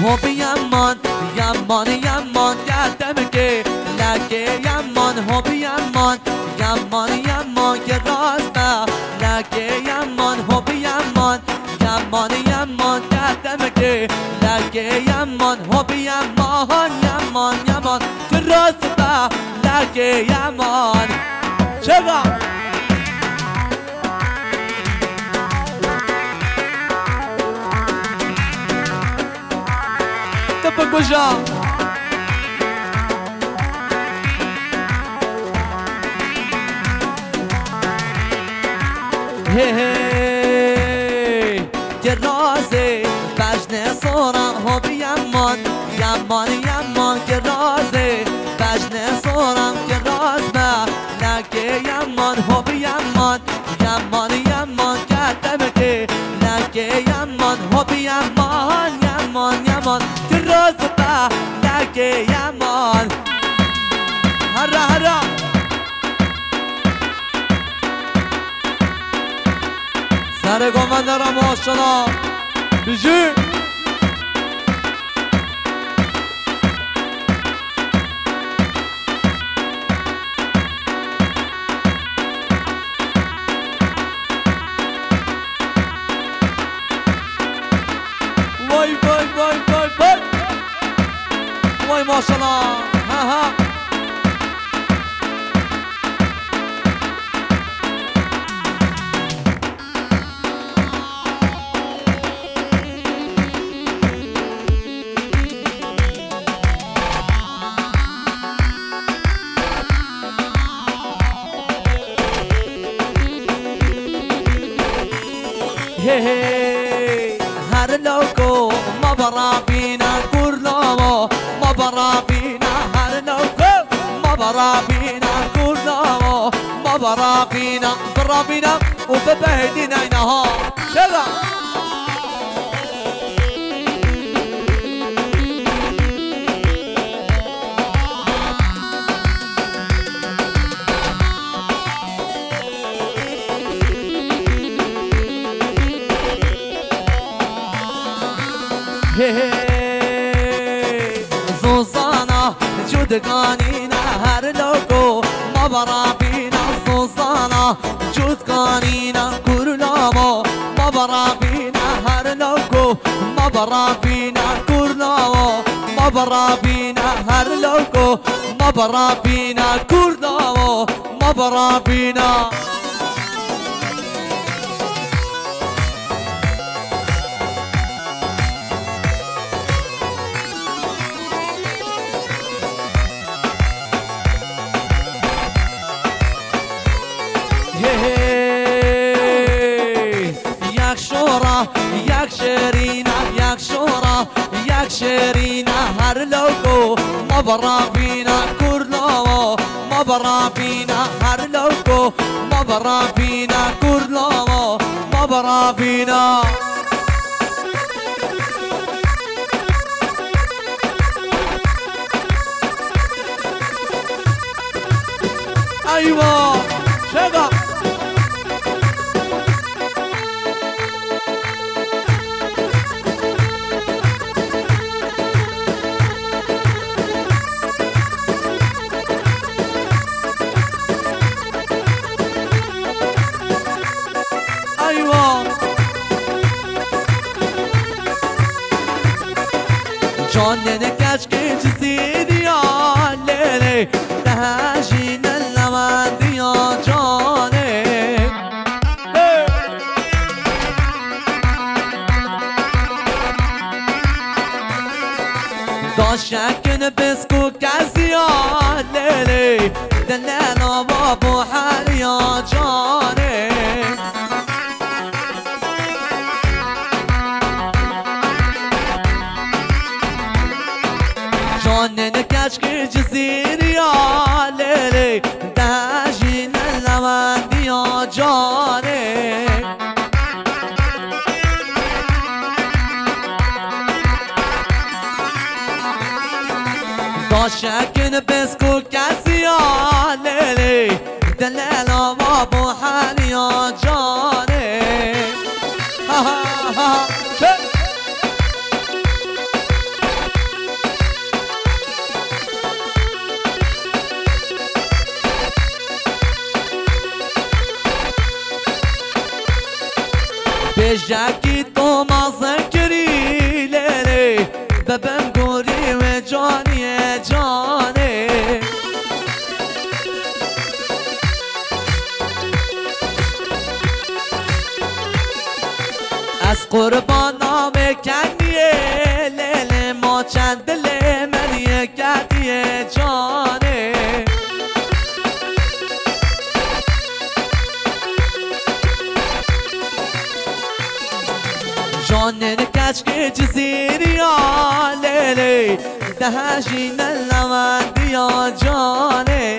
هو بیامان یمان یمان کردم که لکه یمان هو بیامان یمان یمان که راسته لکه یمان هو بیامان یمان یمان کردم که لکه یمان هو بیامان یمان یمان که راسته لکه یمان چرا کجا که رازه بجن سورا هو بیامان یمان یمان که رازه بجن سورا که راز با لکه یمان هو بیامان یمان یمان کردم که لکه یمان هو بیامان یمان یمان که راز با لکه یمان هرا هرا سر گمنده را ماشاءالله بیجی وای وای وای وای وای وای ماشاءالله ها ها هر لوکو ما برا بینا کرنامو ما برا بینا هر لوکو ما برا بینا کرنامو ما برا بینا و ببهدین اینها چرا زوزانا جودگانینا هر لوکو ما برا بینا زوزانا جودگانینا کرنامو ما برا بینا هر لوکو ما برا بینا کرنامو ما برا بینا هر لوکو ما برا بینا کرنامو ما برا بینا یک شورا یک شیرینا یک شورا یک شیرینا هر لوکو ما برا بینا کرنامو ما برا بینا هر لوکو ما برا بینا کرنامو ما برا بینا ایوا چرا جانن کشکی چیزی لیلی تهجین لمندی جانه داشکن بسکو کسی لیلی دلینا بابو حالی جانه جانن کشکی جزیری لیلی دهجین لمندی جانه داشکن بسکو کسی لیلی دلیلا بابو حالی جانه بجاکی تو مازن کری لیلی ببم گوری و جانی جانی از قربانام کنیه لیلی ما چند دل منیه کردیه جانی جانن کچک جزیریا لیلی دهجین لوندیا جانه